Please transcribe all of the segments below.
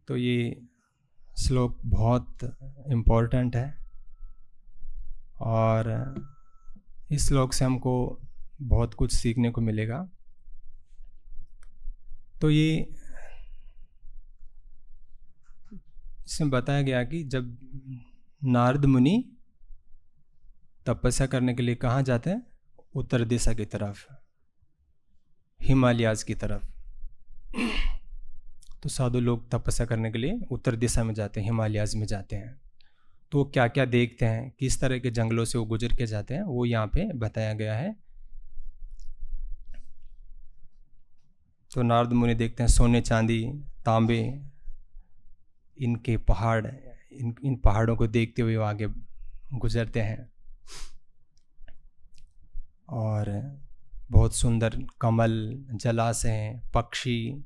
तो ये श्लोक बहुत इम्पोर्टेंट है और इस श्लोक से हमको बहुत कुछ सीखने को मिलेगा। तो ये इसमें बताया गया कि जब नारद मुनि तपस्या करने के लिए कहाँ जाते हैं, उत्तर दिशा की तरफ, हिमालयाज की तरफ। तो साधु लोग तपस्या करने के लिए उत्तर दिशा में जाते हैं, हिमालयाज में जाते हैं। तो वो क्या क्या देखते हैं, किस तरह के जंगलों से वो गुजर के जाते हैं, वो यहाँ पे बताया गया है। तो नारद मुनि देखते हैं सोने चांदी तांबे इनके पहाड़, इन पहाड़ों को देखते हुए वो आगे गुजरते हैं और बहुत सुंदर कमल, जलाशय, पक्षी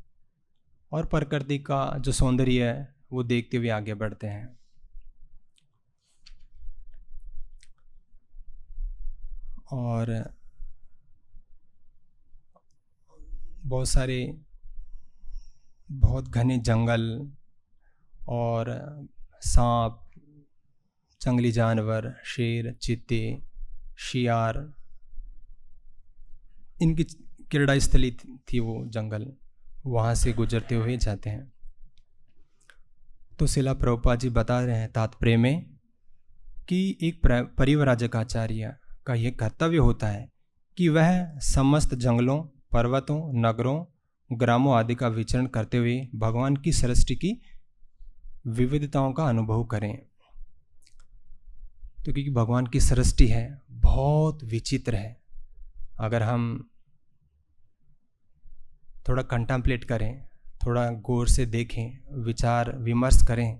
और प्रकृति का जो सौंदर्य है वो देखते हुए आगे बढ़ते हैं। और बहुत सारे बहुत घने जंगल और सांप, जंगली जानवर, शेर, चीते, शियार, इनकी क्रीड़ा स्थली थी वो जंगल, वहाँ से गुजरते हुए जाते हैं। तो शिला प्रभुपाद जी बता रहे हैं तात्पर्य में कि एक परिव्राजकाचार्य का यह कर्तव्य होता है कि वह समस्त जंगलों, पर्वतों, नगरों, ग्रामों आदि का विचरण करते हुए भगवान की सृष्टि की विविधताओं का अनुभव करें। तो क्योंकि भगवान की सृष्टि है बहुत विचित्र है, अगर हम थोड़ा कंटेम्पलेट करें, थोड़ा गौर से देखें, विचार विमर्श करें,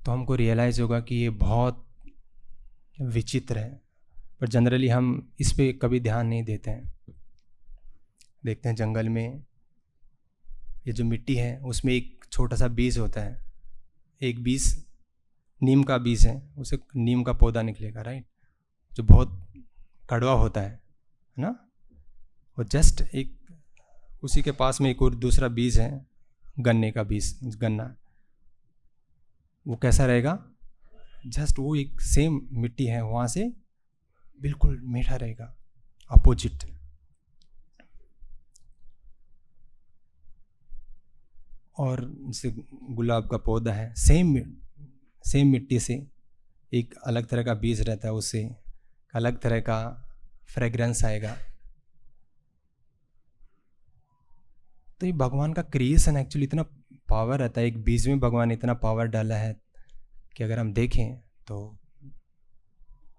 तो हमको रियलाइज़ होगा कि ये बहुत विचित्र है। पर जनरली हम इस पे कभी ध्यान नहीं देते हैं। देखते हैं जंगल में ये जो मिट्टी है उसमें एक छोटा सा बीज होता है, एक बीज नीम का बीज है, उसे नीम का पौधा निकलेगा, राइट, जो बहुत कड़वा होता है ना। और जस्ट एक उसी के पास में एक और दूसरा बीज है, गन्ने का बीज, गन्ना, वो कैसा रहेगा, जस्ट वो एक सेम मिट्टी है, वहाँ से बिल्कुल मीठा रहेगा, अपोजिट। और जैसे गुलाब का पौधा है, सेम मिट्टी से एक अलग तरह का बीज रहता है, उससे अलग तरह का फ्रेग्रेंस आएगा। तो ये भगवान का क्रिएशन एक्चुअली इतना पावर रहता है, एक बीज में भगवान इतना पावर डाला है कि अगर हम देखें तो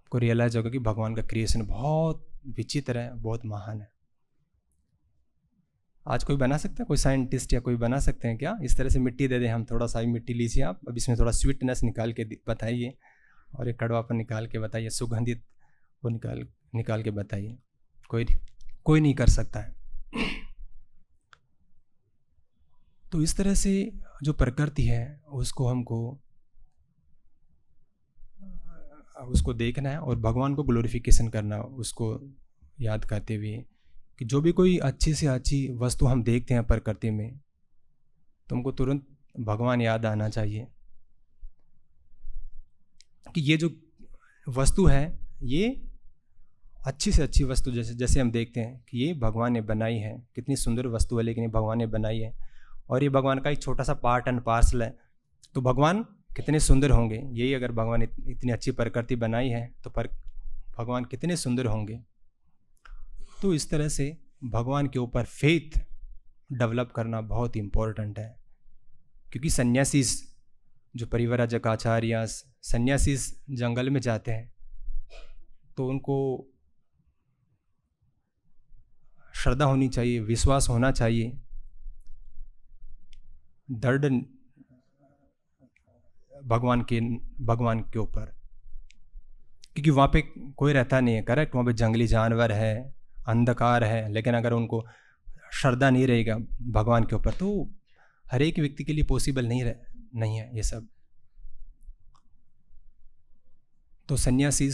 आपको रियलाइज होगा कि भगवान का क्रिएशन बहुत विचित्र है, बहुत महान है। आज कोई बना सकता है, कोई साइंटिस्ट या कोई बना सकते हैं क्या इस तरह से मिट्टी दे दें हम, थोड़ा सा मिट्टी लीजिए आप, अब इसमें थोड़ा स्वीटनेस निकाल के बताइए और एक कड़वापन निकाल के बताइए, सुगंधित वो निकाल के बताइए। कोई नहीं कर सकता है। तो इस तरह से जो प्रकृति है उसको देखना है और भगवान को ग्लोरिफिकेशन करना, उसको याद करते हुए कि जो भी कोई अच्छी से अच्छी वस्तु हम देखते हैं प्रकृति में, तो हमको तुरंत भगवान याद आना चाहिए कि ये जो वस्तु है ये अच्छी से अच्छी वस्तु, जैसे हम देखते हैं कि ये भगवान ने बनाई है, कितनी सुंदर वस्तु है, लेकिन ये भगवान ने बनाई है और ये भगवान का एक छोटा सा पार्ट एंड पार्सल है, तो भगवान कितने सुंदर होंगे। यही अगर भगवान इतनी अच्छी प्रकृति बनाई है तो भगवान कितने सुंदर होंगे। तो इस तरह से भगवान के ऊपर फेथ डेवलप करना बहुत इम्पोर्टेंट है, क्योंकि सन्यासी जो परिव्राजकाचार्य सन्यासी जंगल में जाते हैं तो उनको श्रद्धा होनी चाहिए, विश्वास होना चाहिए, दृढ़ भगवान के ऊपर, क्योंकि वहाँ पे कोई रहता नहीं है, करेक्ट, वहाँ पे जंगली जानवर है, अंधकार है, लेकिन अगर उनको श्रद्धा नहीं रहेगा भगवान के ऊपर तो हर एक व्यक्ति के लिए पॉसिबल नहीं है ये सब। तो सन्यासी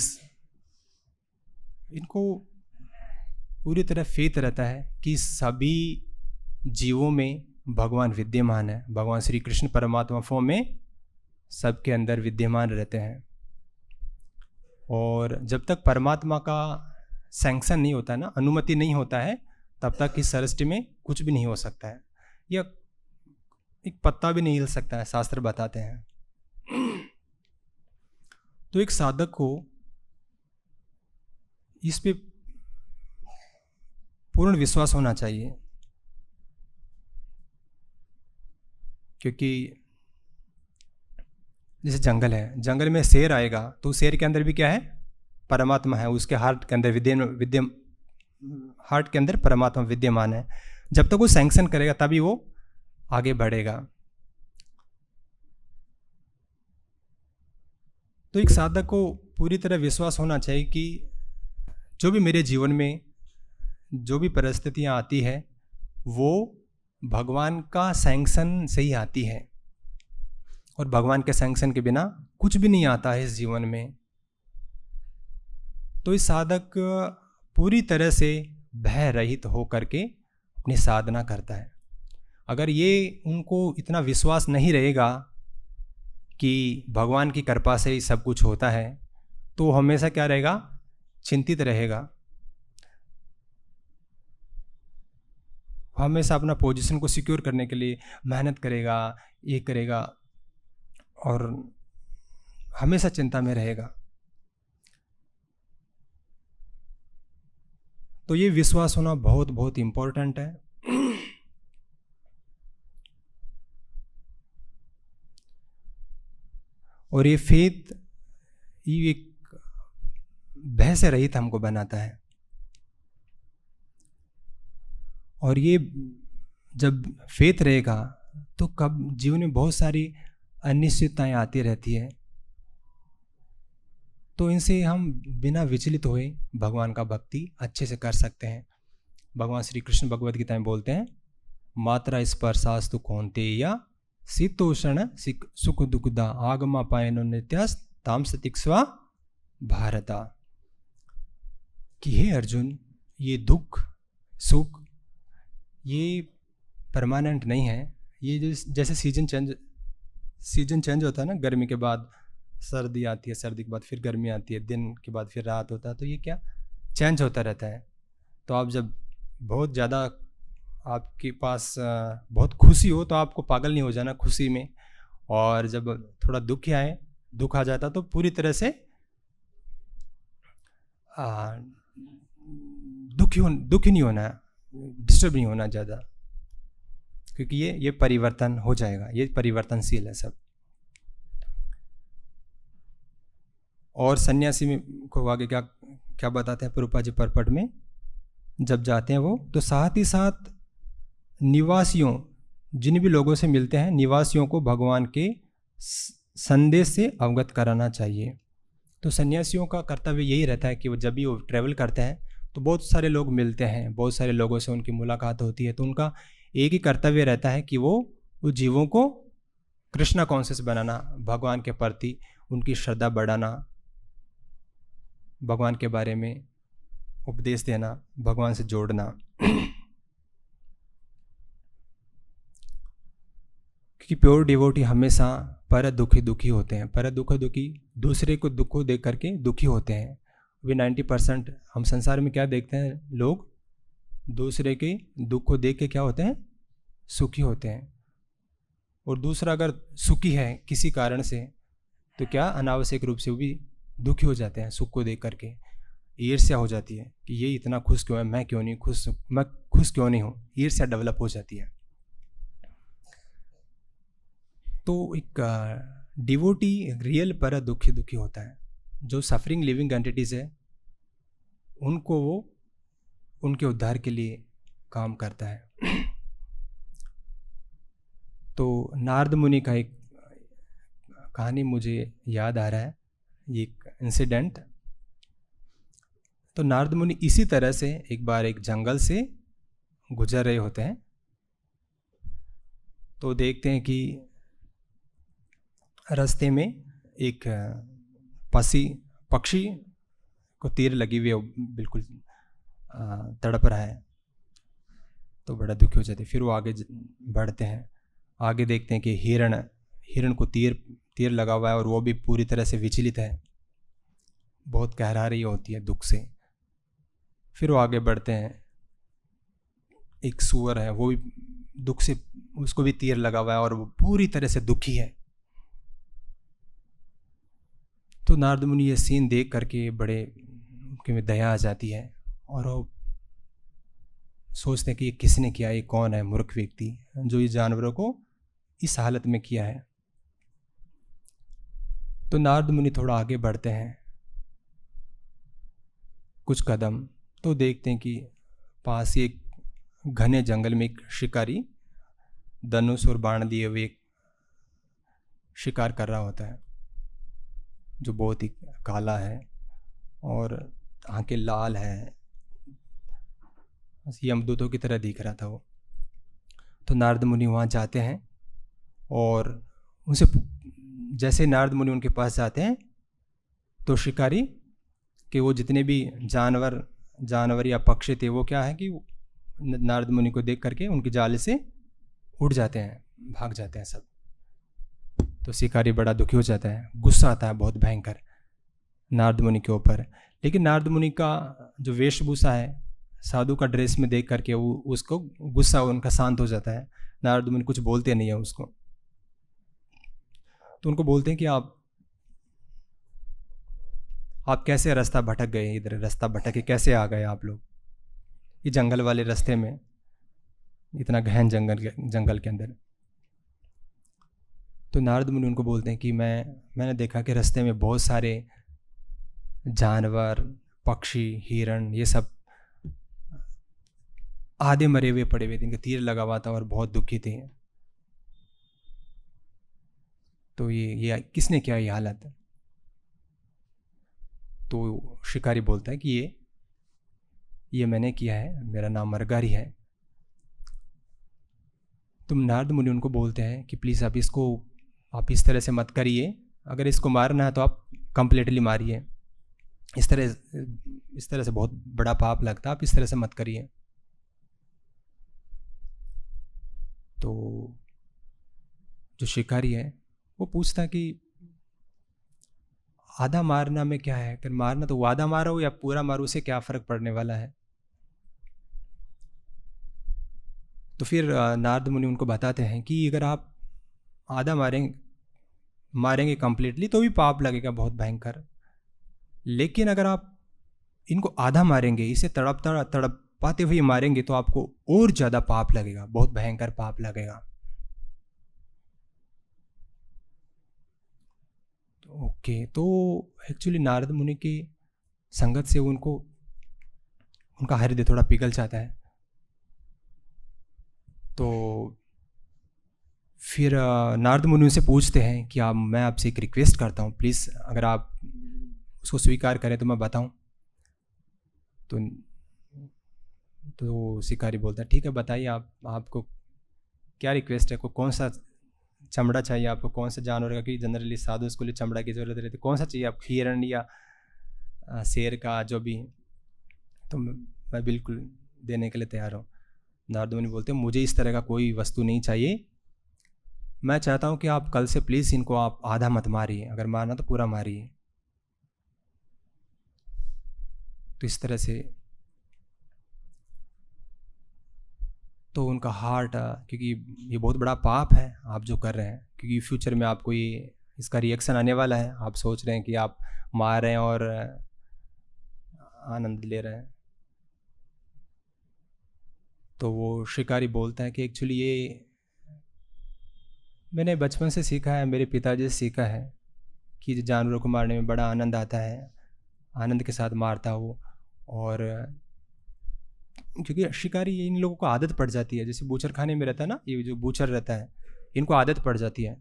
इनको पूरी तरह फेथ रहता है कि सभी जीवों में भगवान विद्यमान है, भगवान श्री कृष्ण परमात्मा फॉर्म में सबके अंदर विद्यमान रहते हैं। और जब तक परमात्मा का सैंक्शन नहीं होता है ना, अनुमति नहीं होता है, तब तक इस सृष्टि में कुछ भी नहीं हो सकता है, या एक पत्ता भी नहीं हिल सकता है, शास्त्र बताते हैं। तो एक साधक को इस पे पूर्ण विश्वास होना चाहिए, क्योंकि जैसे जंगल है, जंगल में शेर आएगा तो शेर के अंदर भी क्या है, परमात्मा है, उसके हार्ट के अंदर हार्ट के अंदर परमात्मा विद्यमान है। जब तक वो सैंक्शन करेगा तभी वो आगे बढ़ेगा। तो एक साधक को पूरी तरह विश्वास होना चाहिए कि जो भी मेरे जीवन में जो भी परिस्थितियां आती है वो भगवान का सैंक्शन से ही आती है, और भगवान के सैंक्शन के बिना कुछ भी नहीं आता है इस जीवन में। तो इस साधक पूरी तरह से भय रहित हो करके अपनी साधना करता है। अगर ये उनको इतना विश्वास नहीं रहेगा कि भगवान की कृपा से ही सब कुछ होता है, तो हमेशा क्या रहेगा, चिंतित रहेगा, हमेशा अपना पोजीशन को सिक्योर करने के लिए मेहनत करेगा, ये करेगा, और हमेशा चिंता में रहेगा। तो ये विश्वास होना बहुत बहुत इम्पोर्टेंट है। और ये फेथ ये एक भय से रहित हमको बनाता है। और ये जब फेथ रहेगा तो कब जीवन में बहुत सारी अनिश्चितताएं आती रहती है, तो इनसे हम बिना विचलित हुए भगवान का भक्ति अच्छे से कर सकते हैं। भगवान श्री कृष्ण भगवद गीता में बोलते हैं, मात्रा स्पर्शास्तु कौन्तेय शीतोषण सुख दुखदा आगमा पायनो नित्यास ताम सतिक्ष्वा भारता, कि हे अर्जुन, ये दुख सुख ये परमानेंट नहीं है। ये जैसे सीजन चेंज होता है ना, गर्मी के बाद सर्दी आती है, सर्दी के बाद फिर गर्मी आती है, दिन के बाद फिर रात होता है, तो ये क्या चेंज होता रहता है। तो आप जब बहुत ज़्यादा आपके पास बहुत खुशी हो तो आपको पागल नहीं हो जाना खुशी में, और जब थोड़ा दुख आ जाता तो पूरी तरह से दुखी नहीं होना, डिस्टर्ब नहीं होना ज़्यादा, क्योंकि ये परिवर्तन हो जाएगा, ये परिवर्तनशील है सब। और सन्यासी में को आगे क्या बताते हैं प्रभुपाद जी परपट में, जब जाते हैं वो, तो साथ ही साथ निवासियों, जिन भी लोगों से मिलते हैं, निवासियों को भगवान के संदेश से अवगत कराना चाहिए। तो सन्यासियों का कर्तव्य यही रहता है कि वो जब भी वो ट्रैवल करते हैं तो बहुत सारे लोग मिलते हैं, बहुत सारे लोगों से उनकी मुलाकात होती है, तो उनका एक ही कर्तव्य रहता है कि वो उस जीवों को कृष्णा कॉन्शियस बनाना, भगवान के प्रति उनकी श्रद्धा बढ़ाना, भगवान के बारे में उपदेश देना, भगवान से जोड़ना। क्योंकि प्योर डिवोटी हमेशा पर दुखी होते हैं, पर दुखी दूसरे को दुख को देख करके दुखी होते हैं। वे 90% हम संसार में क्या देखते हैं, लोग दूसरे के दुख को देख के क्या होते हैं, सुखी होते हैं। और दूसरा अगर सुखी है किसी कारण से तो क्या अनावश्यक रूप से वो भी दुखी हो जाते हैं, सुख को देख करके ईर्ष्या हो जाती है कि ये इतना खुश क्यों है, मैं क्यों नहीं खुश, मैं खुश क्यों नहीं हूँ, ईर्ष्या डेवलप हो जाती है। तो एक डिवोटी रियल पर दुखी होता है। जो सफरिंग लिविंग एंटिटीज है उनको वो उनके उद्धार के लिए काम करता है। तो नारद मुनि का एक कहानी मुझे याद आ रहा है, ये एक इंसिडेंट। तो नारद मुनि इसी तरह से एक बार एक जंगल से गुजर रहे होते हैं, तो देखते हैं कि रास्ते में एक पक्षी को तीर लगी हुई है, बिल्कुल तड़प रहा है। तो बड़ा दुखी हो जाते हैं। फिर वो आगे बढ़ते हैं, आगे देखते हैं कि हिरण को तीर लगा हुआ है और वो भी पूरी तरह से विचलित है, बहुत कहरा रही होती है दुख से। फिर वो आगे बढ़ते हैं, एक सूअर है, वो भी दुख से, उसको भी तीर लगा हुआ है और वो पूरी तरह से दुखी है। तो नारद मुनि ये सीन देख करके बड़े उनके में दया आ जाती है और वो सोचते हैं कि ये किसने किया, ये कौन है मूर्ख व्यक्ति जो इस जानवरों को इस हालत में किया है। तो नारद मुनि थोड़ा आगे बढ़ते हैं कुछ कदम, तो देखते हैं कि पास ही एक घने जंगल में एक शिकारी धनुष और बाण लिए हुए एक शिकार कर रहा होता है, जो बहुत ही काला है और आंखें लाल है, यमदूतों की तरह दिख रहा था वो। तो नारद मुनि वहाँ जाते हैं और उनसे, जैसे नारद मुनि उनके पास जाते हैं तो शिकारी के वो जितने भी जानवर या पक्षी थे वो क्या है कि नारद मुनि को देख करके उनके जाल से उड़ जाते हैं, भाग जाते हैं सब। तो शिकारी बड़ा दुखी हो जाता है, गुस्सा आता है बहुत भयंकर नारद मुनि के ऊपर। लेकिन नारद मुनि का जो वेशभूषा है साधु का ड्रेस में देख करके वो उसको गुस्सा उनका शांत हो जाता है। नारद मुनि कुछ बोलते नहीं है उसको। तो उनको बोलते हैं कि आप कैसे रास्ता भटक गए, इधर रास्ता भटक के कैसे आ गए आप लोग ये जंगल वाले रास्ते में, इतना गहन जंगल के अंदर। तो नारद मुनि उनको बोलते हैं कि मैंने देखा कि रास्ते में बहुत सारे जानवर, पक्षी, हिरण, ये सब आधे मरे हुए पड़े हुए थे, इनका तीर लगा हुआ था और बहुत दुखी थे। तो ये किसने किया ये हालत? तो शिकारी बोलता है कि ये मैंने किया है, मेरा नाम मरगारी है। तुम नारद मुनि उनको बोलते हैं कि प्लीज़ आप इस तरह से मत करिए, अगर इसको मारना है तो आप कंप्लीटली मारिए, इस तरह से बहुत बड़ा पाप लगता है, आप इस तरह से मत करिए। तो जो शिकारी है वो पूछता है कि आधा मारना में क्या है, अगर मारना तो वो आधा मारो या पूरा मारो, उसे क्या फ़र्क पड़ने वाला है। तो फिर नारद मुनि उनको बताते हैं कि अगर आप आधा मारेंगे कंप्लीटली तो भी पाप लगेगा बहुत भयंकर, लेकिन अगर आप इनको आधा मारेंगे, इसे तड़पाते हुए मारेंगे तो आपको और ज़्यादा पाप लगेगा, बहुत भयंकर पाप लगेगा। ओके, तो एक्चुअली नारद मुनि की संगत से उनका हृदय थोड़ा पिघल जाता है। तो फिर नारद मुनि उनसे पूछते हैं कि मैं आपसे एक रिक्वेस्ट करता हूँ, प्लीज़ अगर आप उसको स्वीकार करें तो मैं बताऊँ। तो शिकारी बोलता है ठीक है, बताइए आपको क्या रिक्वेस्ट है, कौन सा चमड़ा चाहिए आपको, कौन सा जानवर का, कि जनरली साधु उसके लिए चमड़ा की ज़रूरत रहती है, कौन सा चाहिए आप, हिरण या शेर का, जो भी। तो मैं बिल्कुल देने के लिए तैयार हूँ। नारद मुनि बोलते हैं मुझे इस तरह का कोई वस्तु नहीं चाहिए, मैं चाहता हूँ कि आप कल से प्लीज़ इनको आप आधा मत मारिए, अगर मारना तो पूरा मारिए। तो इस तरह से तो उनका हार्ट, क्योंकि ये बहुत बड़ा पाप है आप जो कर रहे हैं, क्योंकि फ्यूचर में आपको इसका रिएक्शन आने वाला है। आप सोच रहे हैं कि आप मार रहे हैं और आनंद ले रहे हैं। तो वो शिकारी बोलता है कि एक्चुअली ये मैंने बचपन से सीखा है, मेरे पिताजी से सीखा है कि जानवरों को मारने में बड़ा आनंद आता है, आनंद के साथ मारता हूँ। और क्योंकि शिकारी इन लोगों को आदत पड़ जाती है, जैसे बूचर खाने में रहता है ना, ये जो बूचर रहता है इनको आदत पड़ जाती है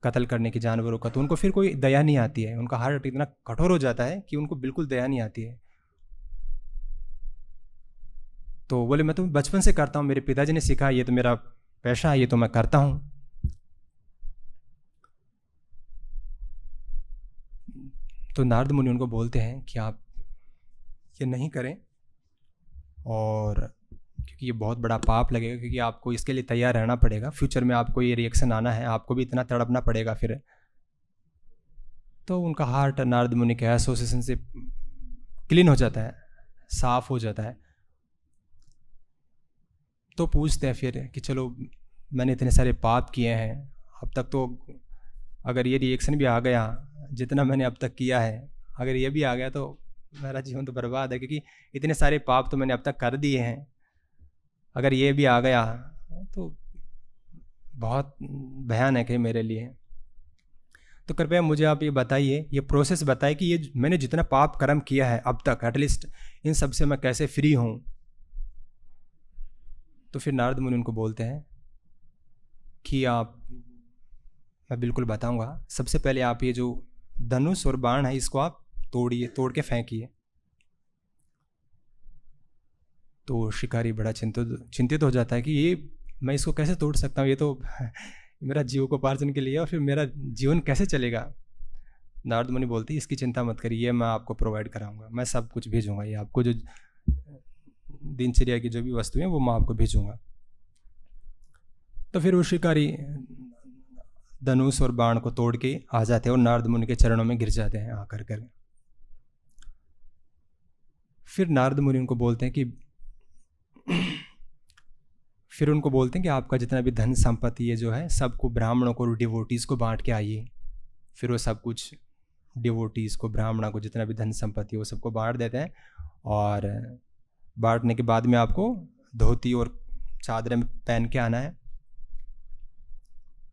कत्ल करने की जानवरों का, तो उनको फिर कोई दया नहीं आती है, उनका हार्ट इतना कठोर हो जाता है कि उनको बिल्कुल दया नहीं आती है। तो बोले मैं तो बचपन से करता हूँ, मेरे पिताजी ने सिखाया, ये तो मेरा पेशा है, ये तो मैं करता हूँ। तो नारद मुनि उनको बोलते हैं कि आप ये नहीं करें, और क्योंकि ये बहुत बड़ा पाप लगेगा, क्योंकि आपको इसके लिए तैयार रहना पड़ेगा, फ्यूचर में आपको ये रिएक्शन आना है, आपको भी इतना तड़पना पड़ेगा फिर। तो उनका हार्ट नारद मुनि के एसोसिएशन से क्लीन हो जाता है, साफ हो जाता है। तो पूछते हैं फिर कि चलो मैंने इतने सारे पाप किए हैं, अब तक तो अगर ये रिएक्शन भी आ गया, जितना मैंने अब तक किया है, अगर ये भी आ गया तो मेरा जीवन तो बर्बाद है, क्योंकि इतने सारे पाप तो मैंने अब तक कर दिए हैं। अगर ये भी आ गया तो बहुत भयानक है मेरे लिए। तो कृपया मुझे आप ये बताइए, ये प्रोसेस बताइए कि ये मैंने जितना पाप कर्म किया है अब तक, एटलीस्ट इन सब से मैं कैसे फ्री हूँ। तो फिर नारद मुनि उनको बोलते हैं कि मैं बिल्कुल बताऊंगा। सबसे पहले आप ये जो धनुष और बाण है इसको आप तोड़िए, तोड़ के फेंकिए। तो शिकारी बड़ा चिंतित हो जाता है कि ये मैं इसको कैसे तोड़ सकता हूँ, ये तो मेरा जीविकोपार्जन के लिए और फिर मेरा जीवन कैसे चलेगा। नारद मुनि बोलते हैं इसकी चिंता मत करिए, मैं आपको प्रोवाइड कराऊंगा, मैं सब कुछ भेजूंगा, ये आपको जो दिनचर्या की जो भी वस्तुएं वो मैं आपको भेजूंगा। तो फिर वो शिकारी धनुष और बाण को तोड़ के आ जाते हैं और नारद मुनि के चरणों में गिर जाते हैं आकर कर। फिर नारद मुनि उनको बोलते हैं कि कि आपका जितना भी धन संपत्ति ये जो है सबको ब्राह्मणों को, डिवोटीज को बांट के आइए। फिर वो सब कुछ डिवोटीज को, ब्राह्मणों को जितना भी धन संपत्ति वो सबको बांट देते हैं। और बांटने के बाद में आपको धोती और चादर में पहन के आना है।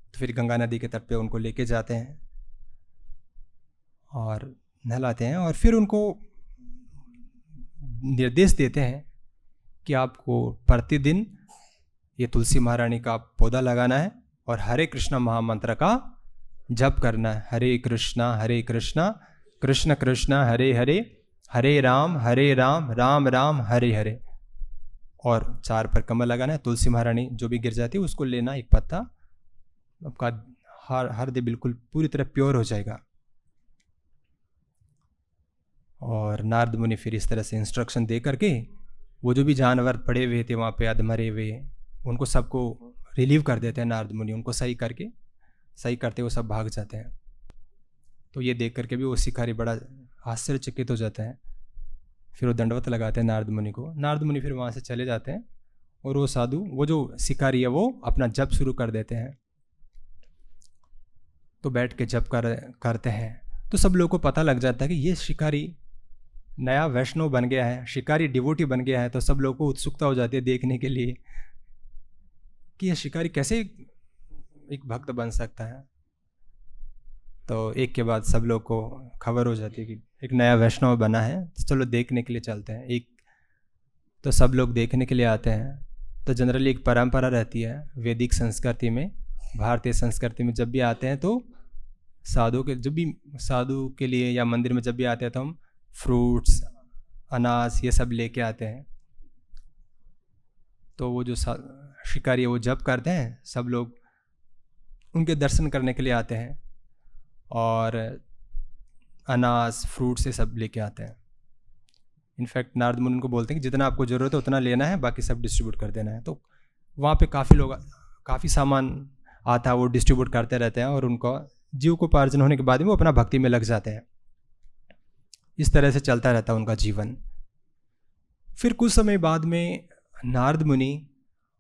तो फिर गंगा नदी के तट पे उनको लेके जाते हैं और नहलाते हैं, और फिर उनको निर्देश देते हैं कि आपको प्रतिदिन ये तुलसी महारानी का पौधा लगाना है और हरे कृष्णा महामंत्र का जप करना है। हरे कृष्णा कृष्ण कृष्ण हरे हरे, हरे राम राम राम हरे हरे। और 4 पर कमल लगाना है। तुलसी महारानी जो भी गिर जाती है उसको लेना, एक पत्ता, आपका हृदय बिल्कुल पूरी तरह प्योर हो जाएगा। और नारद मुनि फिर इस तरह से इंस्ट्रक्शन दे करके वो जो भी जानवर पड़े हुए थे वहाँ पे अधमरे हुए, उनको सबको रिलीव कर देते हैं नारद मुनि। उनको सही करते वो सब भाग जाते हैं। तो ये देख करके भी वो शिकारी बड़ा आश्चर्यचकित हो जाता है। फिर वो दंडवत लगाते हैं नारद मुनि को। नारद मुनि फिर वहाँ से चले जाते हैं और वो साधु, वो जो शिकारी है, वो अपना जप शुरू कर देते हैं। तो बैठ के जप करते हैं। तो सब लोगों को पता लग जाता है कि ये शिकारी नया वैष्णव बन गया है, शिकारी डिवोटी बन गया है। तो सब लोगों को उत्सुकता हो जाती है देखने के लिए कि यह शिकारी कैसे एक भक्त बन सकता है। तो एक के बाद सब लोग को खबर हो जाती है कि एक नया वैष्णव बना है, तो चलो देखने के लिए चलते हैं। तो सब लोग देखने के लिए आते हैं। तो जनरली एक परंपरा रहती है वैदिक संस्कृति में, भारतीय संस्कृति में, जब भी आते हैं तो साधु के लिए या मंदिर में जब भी आते हैं तो हम फ्रूट्स, अनाज ये सब लेके आते हैं। तो वो जो शिकारी है वो जप करते हैं, सब लोग उनके दर्शन करने के लिए आते हैं और अनाज, फ्रूट से सब लेके आते हैं। इनफैक्ट नारद मुनि उनको बोलते हैं कि जितना आपको ज़रूरत है उतना लेना है, बाकी सब डिस्ट्रीब्यूट कर देना है। तो वहाँ पे काफ़ी सामान आता है, वो डिस्ट्रीब्यूट करते रहते हैं और उनको जीविकोपार्जन होने के बाद में वो अपना भक्ति में लग जाते हैं। इस तरह से चलता रहता है उनका जीवन। फिर कुछ समय बाद में नारद मुनि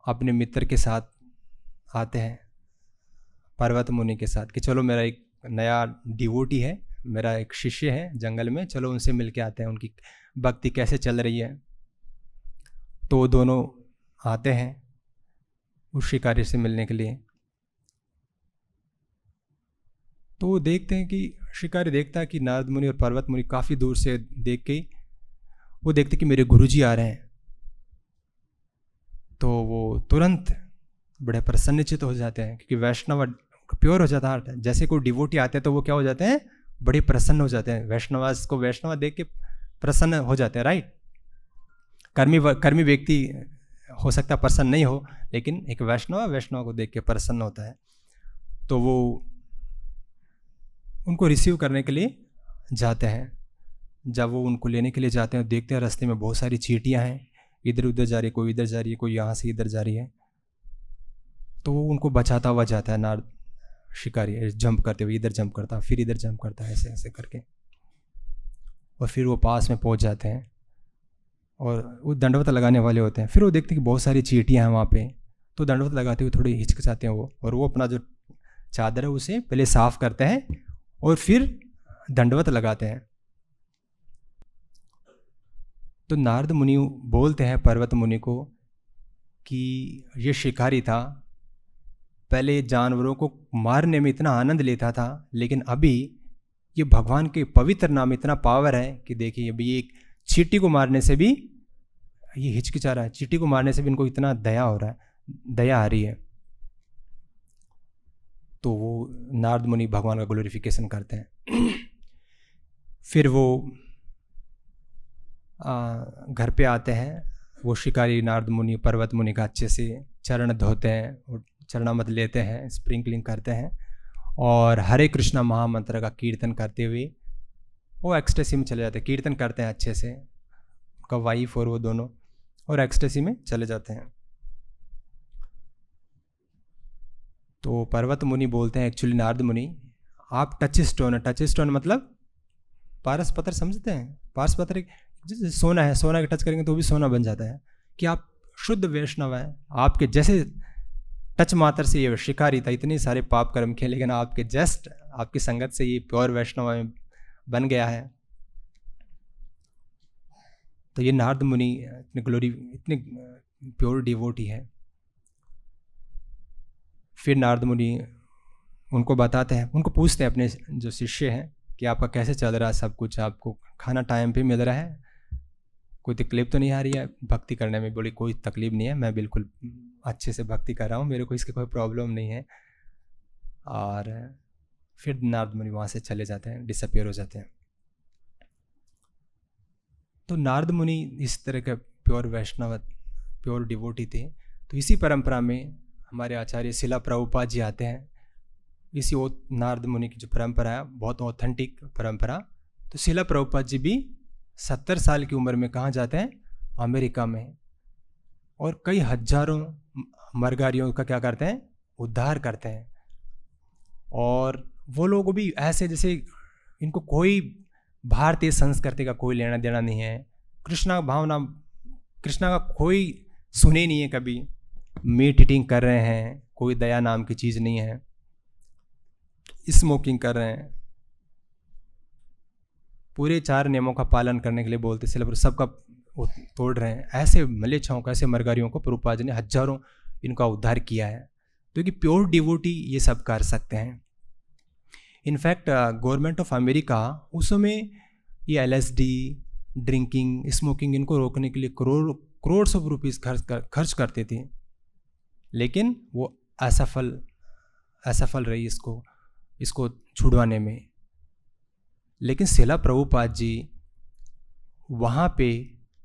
अपने मित्र के साथ आते हैं, पर्वत मुनि के साथ, कि चलो मेरा एक नया डिवोटी है, मेरा एक शिष्य है जंगल में, चलो उनसे मिल के आते हैं, उनकी भक्ति कैसे चल रही है। तो दोनों आते हैं उस शिकारी से मिलने के लिए। तो वो देखते हैं कि शिकारी देखता है कि नारद मुनि और पर्वत मुनि काफ़ी दूर से देख के वो देखते कि मेरे गुरुजी आ रहे हैं। तो वो तुरंत बड़े प्रसन्नचित हो जाते हैं, क्योंकि वैष्णव प्योर हो जाता है। जैसे कोई डिवोटी आते हैं तो वो क्या हो जाते हैं, बड़े प्रसन्न हो जाते हैं। वैष्णव देख के प्रसन्न हो जाते हैं, राइट। कर्मी व्यक्ति हो सकता है प्रसन्न नहीं हो, लेकिन एक वैष्णव को देख के प्रसन्न होता है। तो वो उनको रिसीव करने के लिए जाते हैं। जब वो उनको लेने के लिए जाते हैं देखते हैं रास्ते में बहुत सारी चींटियाँ हैं, इधर उधर जा रही है, कोई इधर जा रही है, कोई यहाँ से इधर जा रही है, तो वो उनको बचाता हुआ जाता है। नारद शिकारी जंप करते हुए इधर जंप करता, फिर इधर जंप करता है, ऐसे ऐसे करके, और फिर वो पास में पहुंच जाते हैं और वो दंडवत लगाने वाले होते हैं। फिर वो देखते हैं कि बहुत सारी चींटियाँ हैं वहाँ पे, तो दंडवत लगाते हुए थोड़ी हिचकिचाते हैं वो, और वो अपना जो चादर है उसे पहले साफ करते हैं और फिर दंडवत लगाते हैं। तो नारद मुनि बोलते हैं पर्वत मुनि को कि ये शिकारी था, पहले जानवरों को मारने में इतना आनंद लेता था, लेकिन अभी ये भगवान के पवित्र नाम में इतना पावर है कि देखिए अभी एक चींटी को मारने से भी ये हिचकिचा रहा है, चींटी को मारने से भी इनको इतना दया हो रहा है, दया आ रही है। तो वो नारद मुनि भगवान का ग्लोरिफिकेशन करते हैं। फिर वो घर पे आते हैं, वो शिकारी नारद मुनि पर्वत मुनि का अच्छे से चरण धोते हैं और चरणामत लेते हैं, स्प्रिंकलिंग करते हैं, और हरे कृष्णा महामंत्र का कीर्तन करते हुए वो एक्सटेसी में चले जाते हैं। कीर्तन करते हैं अच्छे से, उनका वाइफ और वो दोनों, और एक्सटेसी में चले जाते हैं। तो पर्वत मुनि बोलते हैं, एक्चुअली नारद मुनि आप टच स्टोन, टच स्टोन मतलब पारस पत्थर, समझते हैं? पारस पत्थर जैसे सोना है, सोना के टच करेंगे तो भी सोना बन जाता है, कि आप शुद्ध वैष्णव हैं। आपके जैसे टच मात्र से ये शिकारी था, इतने सारे पाप कर्म किए, लेकिन आपके जस्ट आपकी संगत से ये प्योर वैष्णव बन गया है। तो ये नारद मुनि इतने ग्लोरी, इतने प्योर डिवोटी है। फिर नारद मुनि उनको बताते हैं, उनको पूछते हैं अपने जो शिष्य हैं कि आपका कैसे चल रहा है सब कुछ, आपको खाना टाइम पे मिल रहा है, कोई तकलीफ तो नहीं आ रही है भक्ति करने में? बोली कोई तकलीफ नहीं है, मैं बिल्कुल अच्छे से भक्ति कर रहा हूँ, मेरे को इसकी कोई प्रॉब्लम नहीं है। और फिर नारद मुनि वहाँ से चले जाते हैं, डिसअपियर हो जाते हैं। तो नारद मुनि इस तरह के प्योर वैष्णव, प्योर डिवोटी थे। तो इसी परंपरा में हमारे आचार्य शिला प्रभुपाद जी आते हैं। इसी नारद मुनि की जो परंपरा है बहुत ऑथेंटिक परंपरा। तो शिला प्रभुपाद जी भी 70 साल की उम्र में कहाँ जाते हैं? अमेरिका में, और कई हजारों मरगारियों का क्या करते हैं? उद्धार करते हैं। और वो लोग भी ऐसे जैसे इनको कोई भारतीय संस्कृति का कोई लेना देना नहीं है, कृष्णा भावना, कृष्णा का कोई सुने नहीं है कभी, मीट ईटिंग कर रहे हैं, कोई दया नाम की चीज़ नहीं है, स्मोकिंग कर रहे हैं, पूरे 4 नियमों का पालन करने के लिए बोलते सिलेबस सबका तोड़ रहे हैं। ऐसे मलेच्छाओं को, ऐसे मरगारियों को प्रभुपाद जी ने हजारों इनका उद्धार किया है। तो कि प्योर डिवोटी ये सब कर सकते हैं। इनफैक्ट गवर्नमेंट ऑफ अमेरिका उस समय ये LSD, ड्रिंकिंग, स्मोकिंग इनको रोकने के लिए करोड़ ऑफ रुपीज़ खर्च करते थे, लेकिन वो असफल रही इसको छुड़वाने में। लेकिन शिला प्रभुपाद जी वहाँ पे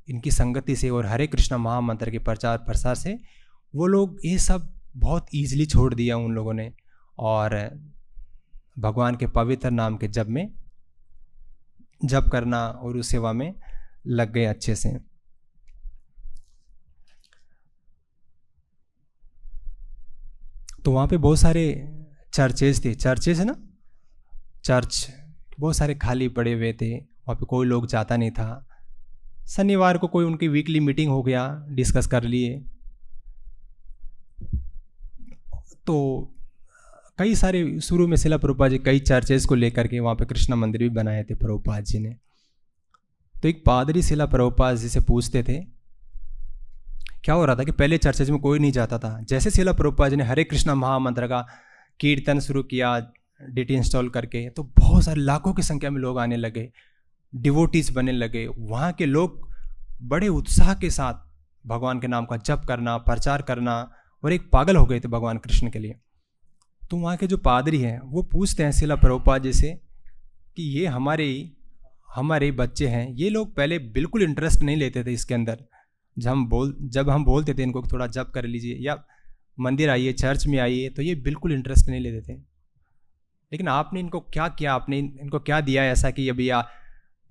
इनकी संगति से और हरे कृष्णा महामंत्र के प्रचार प्रसार से वो लोग ये सब बहुत ईजिली छोड़ दिया उन लोगों ने, और भगवान के पवित्र नाम के जप करना और उस सेवा में लग गए अच्छे से। तो वहाँ पे बहुत सारे चर्चेज थे, चर्चेज है ना, चर्च बहुत सारे खाली पड़े हुए थे, वहाँ पे कोई लोग जाता नहीं था। शनिवार को कोई उनकी वीकली मीटिंग हो गया, डिस्कस कर लिए। तो कई सारे शुरू में शिला प्रभुपाद जी कई चर्चेज को लेकर के वहाँ पे कृष्ण मंदिर भी बनाए थे प्रभुपाद जी ने। तो एक पादरी शिला प्रभुपाद जी से पूछते थे, क्या हो रहा था कि पहले चर्चेज में कोई नहीं जाता था, जैसे शिला प्रभुपाद जी ने हरे कृष्णा महामंत्र का कीर्तन शुरू किया DT इंस्टॉल करके, तो बहुत सारे लाखों की संख्या में लोग आने लगे, डिवोटीज बनने लगे। वहाँ के लोग बड़े उत्साह के साथ भगवान के नाम का जप करना, प्रचार करना, और एक पागल हो गए थे भगवान कृष्ण के लिए। तो वहाँ के जो पादरी हैं वो पूछते हैं शिला प्रभुपाद जी से कि ये हमारे बच्चे हैं, ये लोग पहले बिल्कुल इंटरेस्ट नहीं लेते थे इसके अंदर। जब हम बोलते थे इनको थोड़ा जप कर लीजिए या मंदिर आइए, चर्च में आइए, तो ये बिल्कुल इंटरेस्ट नहीं लेते थे। लेकिन आपने इनको क्या किया, आपने इनको क्या दिया ऐसा कि अभी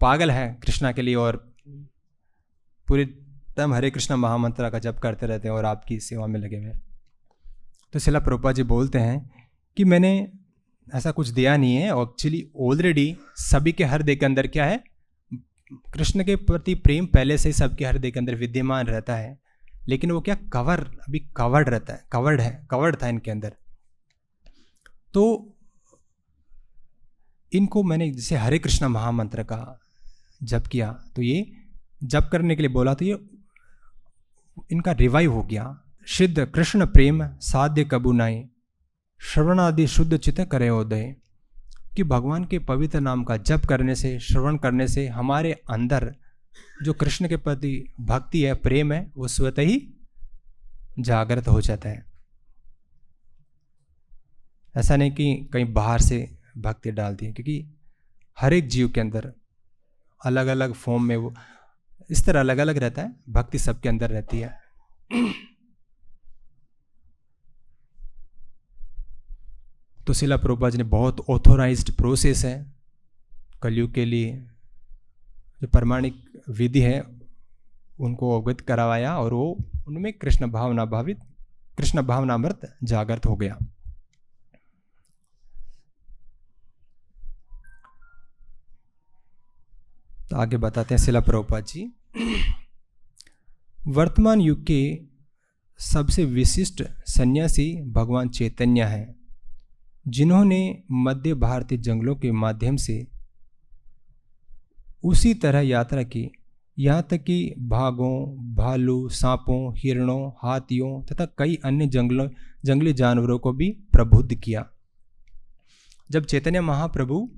पागल है कृष्णा के लिए और पूरी लगता है हम हरे कृष्ण महामंत्र का जप करते रहते हैं और आपकी सेवा में लगे हुए। तो श्रील प्रभुपाद जी बोलते हैं कि मैंने ऐसा कुछ दिया नहीं है, और एक्चुअली ऑलरेडी सभी के हृदय के अंदर क्या है, कृष्ण के प्रति प्रेम पहले से ही सबके हृदय के अंदर विद्यमान रहता है, लेकिन वो क्या अभी कवर्ड रहता है, कवर्ड था इनके अंदर। तो इनको मैंने जैसे हरे कृष्ण महामंत्र का जप किया, तो ये जप करने के लिए बोला, तो ये इनका रिवाइव हो गया। सिद्ध कृष्ण प्रेम साध्य कबू नाई, श्रवणादि शुद्ध चित्त करे उदय, कि भगवान के पवित्र नाम का जप करने से, श्रवण करने से हमारे अंदर जो कृष्ण के प्रति भक्ति है, प्रेम है, वो स्वतः ही जागृत हो जाता है। ऐसा नहीं कि कहीं बाहर से भक्ति डालती है, क्योंकि हर एक जीव के अंदर अलग अलग फॉर्म में वो इस तरह अलग अलग रहता है, भक्ति सबके अंदर रहती है। तो श्रील प्रभुपाद जी ने बहुत ऑथोराइज्ड प्रोसेस है कलयुग के लिए, जो प्रमाणिक विधि है उनको अवगत करवाया, और वो उनमें कृष्ण भावनामृत जागृत हो गया। तो आगे बताते हैं श्रील प्रभुपाद जी, वर्तमान युग के सबसे विशिष्ट सन्यासी भगवान चैतन्य हैं, जिन्होंने मध्य भारतीय जंगलों के माध्यम से उसी तरह यात्रा की, यहाँ तक कि बाघों, भालू, सांपों, हिरणों, हाथियों तथा कई अन्य जंगली जानवरों को भी प्रबुद्ध किया। जब चैतन्य महाप्रभु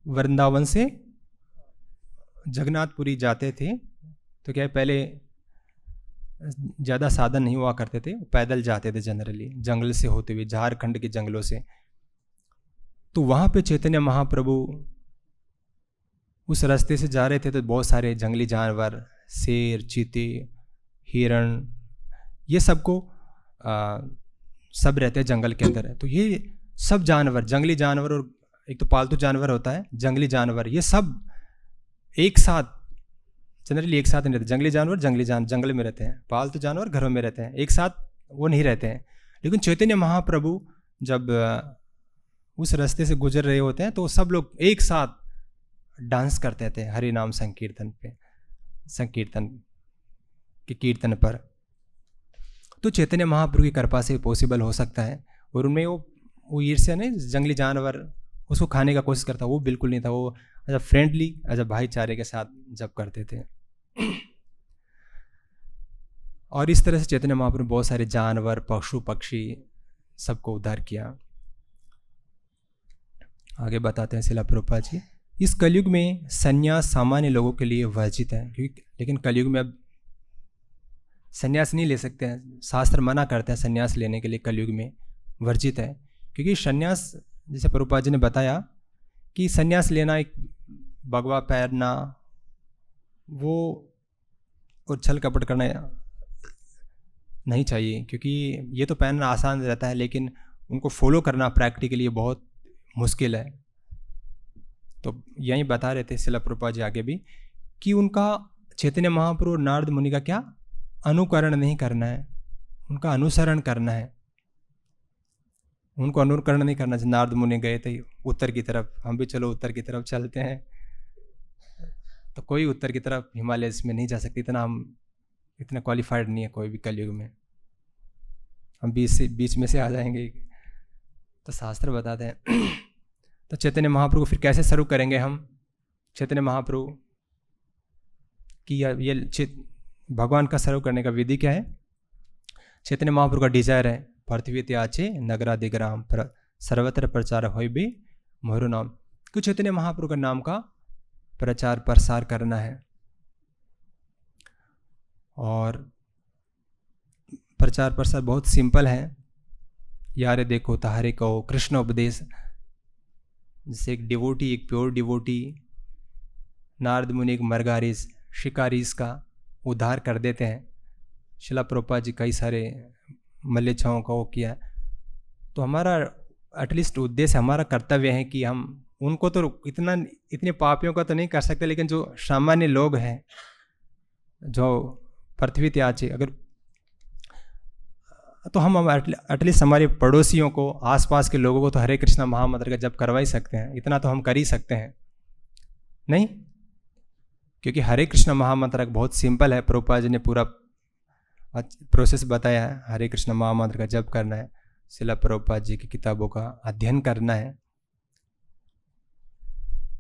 वृंदावन से जगन्नाथपुरी जाते थे, तो क्या पहले ज़्यादा साधन नहीं हुआ करते थे, पैदल जाते थे जनरली, जंगल से होते हुए, झारखंड के जंगलों से। तो वहाँ पे चैतन्य महाप्रभु उस रास्ते से जा रहे थे, तो बहुत सारे जंगली जानवर, शेर, चीते, हिरण, ये सबको सब रहते हैं जंगल के अंदर। तो ये सब जानवर, जंगली जानवर, और एक तो पालतू जानवर होता है, जंगली जानवर, ये सब एक साथ, जनरली एक साथ नहीं रहते। जंगली जानवर जंगल में रहते हैं, पालतू जानवर घरों में रहते हैं, एक साथ वो नहीं रहते हैं। लेकिन चैतन्य महाप्रभु जब उस रास्ते से गुजर रहे होते हैं, तो सब लोग एक साथ डांस करते थे हरि नाम संकीर्तन के कीर्तन पर। तो चैतन्य महाप्रभु की कृपा से पॉसिबल हो सकता है। और उनमें वो ईर्ष्या नहीं, जंगली जानवर उसको खाने का कोशिश करता, वो बिल्कुल नहीं था। वो as a friendly, as a भाईचारे के साथ जब करते थे। और इस तरह से चैतन्य महाप्रभु बहुत सारे जानवर, पशु पक्षी सबको उद्धार किया। आगे बताते हैं श्रील प्रभुपाद जी, इस कलयुग में संन्यास सामान्य लोगों के लिए वर्जित है, क्योंकि लेकिन कलयुग में अब संन्यास नहीं ले सकते हैं, शास्त्र मना करते हैं संन्यास लेने के लिए, कलयुग में वर्जित है। क्योंकि संन्यास, जैसे प्रभुपाद जी ने बताया कि संन्यास लेना, एक भगवा पहनना, वो और छल कपट करना नहीं चाहिए, क्योंकि ये तो पहनना आसान रहता है, लेकिन उनको फॉलो करना प्रैक्टिकली बहुत मुश्किल है। तो यही बता रहे थे श्रील प्रभुपाद जी आगे भी, कि उनका चैतन्य महाप्रभु और नारद मुनि का क्या अनुकरण नहीं करना है, उनका अनुसरण करना है। उनको अनुकरण नहीं करना। नारद मुनि गए थे उत्तर की तरफ, हम भी चलो उत्तर की तरफ चलते हैं। तो कोई उत्तर की तरफ हिमालय में नहीं जा सकती, हम इतना क्वालिफाइड नहीं है कोई भी कलयुग में, हम बीच में से आ जाएंगे, तो शास्त्र बताते हैं। तो चैतन्य महाप्रभु फिर कैसे शुरू करेंगे हम? चैतन्य महाप्रभु की ये भगवान का शुरू करने का विधि क्या है? चैतन्य महाप्रभु का डिजायर है, पृथ्वी त्याचे नगरादिग्राम सर्वत्र प्रचार हो भी मोहरु नाम, कि चैतन्य महाप्रभु का नाम का प्रचार प्रसार करना है। और प्रचार प्रसार बहुत सिंपल है, यारे देखो तहारे कहो, कृष्ण उपदेश। जैसे एक डिवोटी, एक प्योर डिवोटी, नारद मुनि एक मरगारीज शिकारीज का उद्धार कर देते हैं। श्रील प्रभुपाद जी कई सारे मल्लेच्छाओं का वो किया। तो हमारा एटलीस्ट उद्देश्य, हमारा कर्तव्य है कि हम उनको तो इतने पापियों का तो नहीं कर सकते, लेकिन जो सामान्य लोग हैं जो पृथ्वी त्याचे अगर, तो हम एटलीस्ट हमारे पड़ोसियों को, आसपास के लोगों को तो हरे कृष्णा महामंत्र का जप करवा ही सकते हैं, इतना तो हम कर ही सकते हैं नहीं? क्योंकि हरे कृष्णा महामंत्र बहुत सिंपल है, प्रभुपाद जी ने पूरा प्रोसेस बताया है। हरे कृष्णा महामंत्र का जप करना है, शिला प्रभुपाद जी की किताबों का अध्ययन करना है,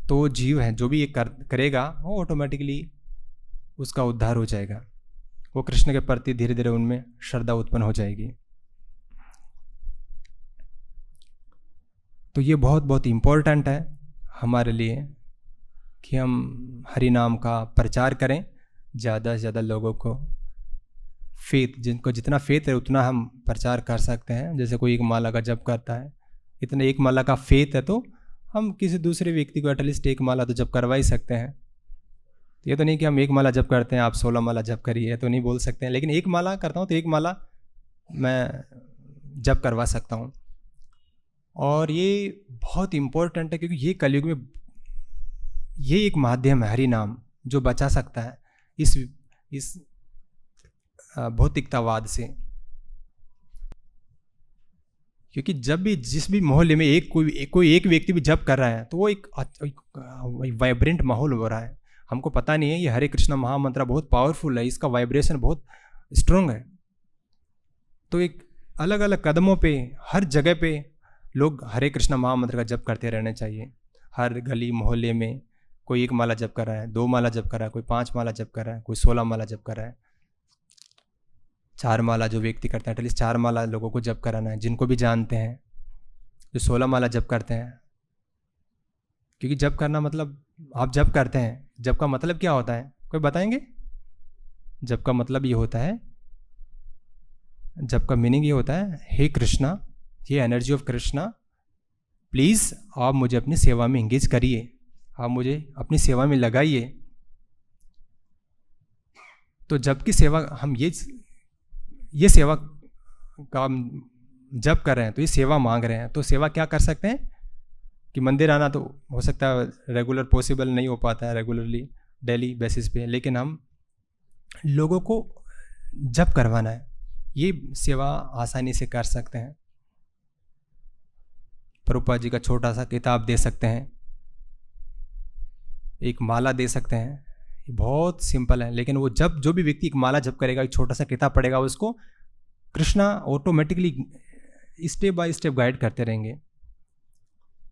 तो जीव है जो भी ये करेगा वो ऑटोमेटिकली उसका उद्धार हो जाएगा, वो कृष्ण के प्रति धीरे धीरे उनमें श्रद्धा उत्पन्न हो जाएगी। तो ये बहुत बहुत इम्पोर्टेंट है हमारे लिए कि हम हरि नाम का प्रचार करें, ज़्यादा से ज़्यादा लोगों को फेथ, जिनको जितना फेथ है उतना हम प्रचार कर सकते हैं। जैसे कोई एक माला का जप करता है, इतना एक माला का फेथ है तो हम किसी दूसरे व्यक्ति को एटलीस्ट एक माला तो जप करवा ही सकते हैं। ये तो नहीं कि हम एक माला जप करते हैं आप 16 माला जप करिए, तो नहीं बोल सकते हैं, लेकिन एक माला करता हूँ तो एक माला मैं जप करवा सकता हूँ। और ये बहुत इम्पोर्टेंट है क्योंकि ये कलयुग में ये एक माध्यम है हरि नाम जो बचा सकता है इस भौतिकतावाद से। क्योंकि जब भी जिस भी मोहल्ले में कोई एक व्यक्ति भी जप कर रहा है तो वो एक वाइब्रेंट माहौल हो रहा है। हमको पता नहीं है ये हरे कृष्णा महामंत्र बहुत पावरफुल है, इसका वाइब्रेशन बहुत स्ट्रोंग है। तो एक अलग अलग कदमों पे हर जगह पे लोग हरे कृष्णा महामंत्र का जप करते रहना चाहिए। हर गली मोहल्ले में कोई एक माला जप कर रहा है, 2 माला जप कर रहा है, कोई 5 माला जप कर रहा है, कोई 16 माला जप कर रहा है, 4 माला जो व्यक्ति करते हैं एटलीस्ट 4 माला लोगों को जप कराना है, जिनको भी जानते हैं जो 16 माला जप करते हैं। क्योंकि जप करना मतलब आप जप करते हैं, जप का मतलब क्या होता है कोई बताएंगे? जप का मतलब ये होता है, जप का मीनिंग ये होता है, हे कृष्णा, ये एनर्जी ऑफ कृष्णा प्लीज़ आप मुझे अपनी सेवा में इंगेज करिए, आप मुझे अपनी सेवा में लगाइए। तो जब की सेवा हम ये सेवा का जप कर रहे हैं तो ये सेवा मांग रहे हैं, तो सेवा क्या कर सकते हैं कि मंदिर आना तो हो सकता है रेगुलर पॉसिबल नहीं हो पाता है रेगुलरली डेली बेसिस पे, लेकिन हम लोगों को जप करवाना है, ये सेवा आसानी से कर सकते हैं। प्रभुपाद जी का छोटा सा किताब दे सकते हैं, एक माला दे सकते हैं, ये बहुत सिंपल है। लेकिन वो जब जो भी व्यक्ति एक माला जप करेगा, एक छोटा सा किताब पढ़ेगा, उसको Krishna automatically step by step guide करते रहेंगे।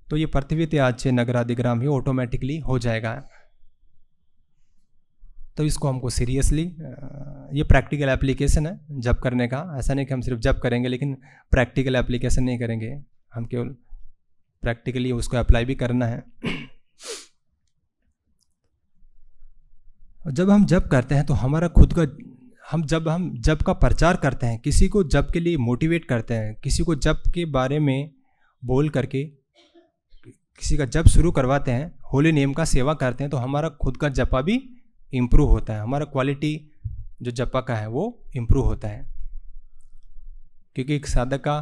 तो ये पृथ्वी त्याचे नगरादिग्राम ही ऑटोमेटिकली हो जाएगा। तो इसको हमको सीरियसली, ये प्रैक्टिकल एप्लीकेशन है जप करने का। ऐसा नहीं कि हम सिर्फ जप करेंगे लेकिन प्रैक्टिकल एप्लीकेशन नहीं करेंगे, हम केवल प्रैक्टिकली उसको अप्लाई भी करना है। जब हम जप करते हैं तो हमारा खुद का, हम जप का प्रचार करते हैं, किसी को जप के लिए मोटिवेट करते हैं, किसी को जप के बारे में बोल करके किसी का जप शुरू करवाते हैं, होली नेम का सेवा करते हैं, तो हमारा खुद का जपा भी इम्प्रूव होता है, हमारा क्वालिटी जो जपा का है वो इम्प्रूव होता है। क्योंकि एक साधक का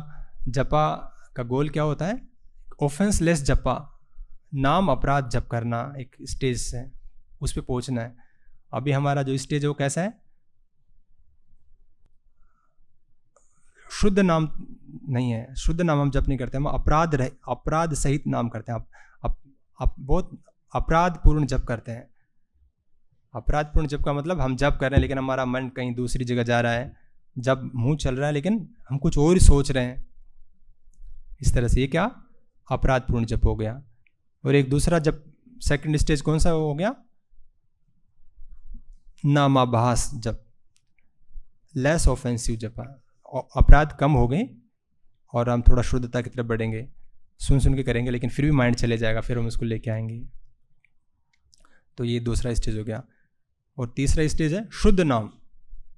जपा का गोल क्या होता है? ऑफेंसलेस जपा, नाम अपराध जप करना, एक स्टेज से उस पर पहुंचना है। अभी हमारा जो स्टेज है वो कैसा है? शुद्ध नाम नहीं है, शुद्ध नाम हम जप नहीं करते, हम अपराध सहित नाम करते हैं। आप बहुत अपराध पूर्ण जप करते हैं। अपराध पूर्ण जप का मतलब हम जप कर रहे हैं लेकिन हमारा मन कहीं दूसरी जगह जा रहा है, जब मुंह चल रहा है लेकिन हम कुछ और ही सोच रहे हैं, इस तरह से ये क्या अपराध पूर्ण जप हो गया। और एक दूसरा जप, सेकंड स्टेज कौन सा हो गया? नामाभास जप, लेस ऑफेंसिव जप, अपराध कम हो गए और हम थोड़ा शुद्धता की तरफ बढ़ेंगे, सुन के करेंगे लेकिन फिर भी माइंड चले जाएगा, फिर हम उसको लेके आएंगे। तो ये दूसरा स्टेज हो गया। और तीसरा स्टेज है शुद्ध नाम,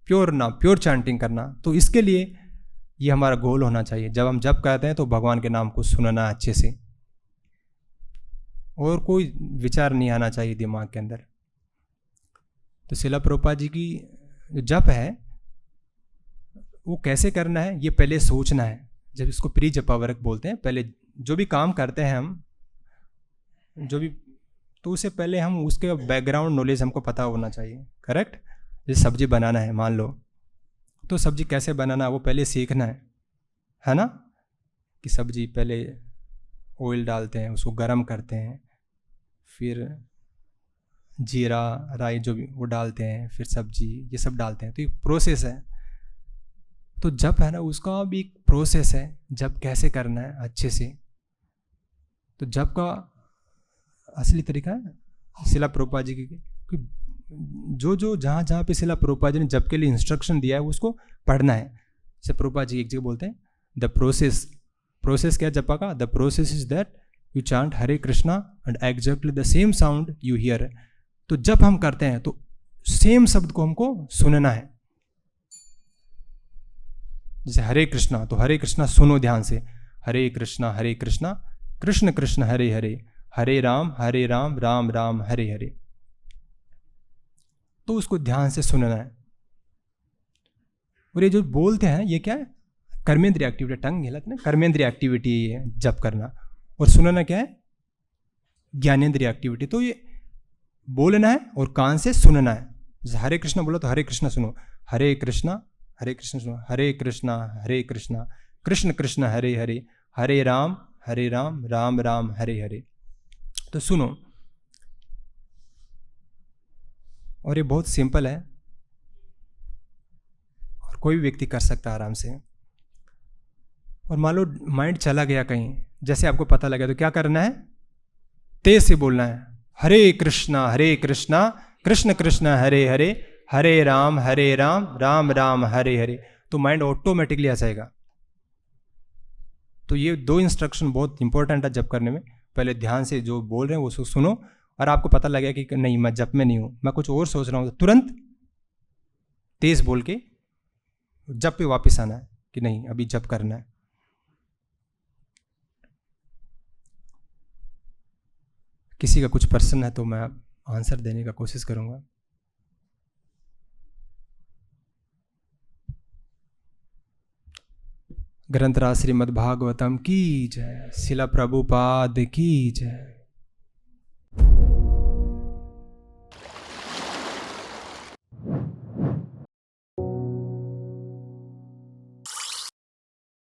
प्योर चैंटिंग करना। तो इसके लिए ये हमारा गोल होना चाहिए, जब हम जप करते हैं तो भगवान के नाम को सुनना अच्छे से, और कोई विचार नहीं आना चाहिए दिमाग के अंदर। तो शिला प्रभुपाद जी की जो जप है वो कैसे करना है, ये पहले सोचना है। जब इसको प्री जपा वर्क बोलते हैं, पहले जो भी काम करते हैं हम, जो भी, तो उससे पहले हम उसके बैकग्राउंड नॉलेज हमको पता होना चाहिए, करेक्ट? जैसे सब्जी बनाना है मान लो, तो सब्जी कैसे बनाना है वो पहले सीखना है ना, कि सब्जी पहले ऑयल डालते हैं, उसको गरम करते हैं, फिर जीरा राई जो भी वो डालते हैं, फिर सब्जी ये सब डालते हैं, तो ये प्रोसेस है। तो जप है ना, उसका भी एक प्रोसेस है, जप कैसे करना है अच्छे से। तो जप का असली तरीका है शिला प्रभुपाद जी की, जो जहाँ जहाँ पे शिला प्रभुपाद जी ने जप के लिए इंस्ट्रक्शन दिया है उसको पढ़ना है। जैसे प्रभुपाद जी एक जगह बोलते हैं द प्रोसेस क्या जपा का, the process is that you chant Hare Krishna and exactly the same sound you here. तो जब हम करते हैं तो सेम शब्द को हमको सुनना है। जैसे हरे कृष्णा, तो हरे कृष्णा सुनो ध्यान से, हरे कृष्णा कृष्ण कृष्ण हरे हरे, हरे राम राम राम हरे हरे। तो उसको ध्यान से सुनना है। और ये जो बोलते हैं ये क्या है, कर्मेंद्रिय एक्टिविटी, टंग हिलाते ना, कर्मेंद्रिय एक्टिविटी है जप करना। और सुनना क्या है, ज्ञानेंद्रिय एक्टिविटी। तो ये बोलना है और कान से सुनना है। जैसे हरे कृष्णा बोला तो हरे कृष्णा सुनो, हरे कृष्णा सुनो, हरे कृष्णा कृष्ण कृष्ण हरे हरे, हरे राम राम राम हरे हरे। तो सुनो। और ये बहुत सिंपल है और कोई भी व्यक्ति कर सकता है आराम से। और मान लो माइंड चला गया कहीं, जैसे आपको पता लगा तो क्या करना है, तेज से बोलना है, हरे कृष्णा कृष्ण कृष्ण हरे हरे, हरे राम राम राम हरे हरे। तो माइंड ऑटोमेटिकली आ जाएगा। तो ये दो इंस्ट्रक्शन बहुत इंपॉर्टेंट है जप करने में। पहले ध्यान से जो बोल रहे हैं वो सुनो, और आपको पता लगे कि नहीं मैं जप में नहीं हूं, मैं कुछ और सोच रहा हूं, तो तुरंत तेज बोल के जप पे वापस आना है कि नहीं अभी जप करना है। किसी का कुछ प्रश्न है तो मैं आंसर देने का कोशिश करूंगा। ग्रंथराज श्रीमद् भागवतम की जय, शिला प्रभुपाद की जय।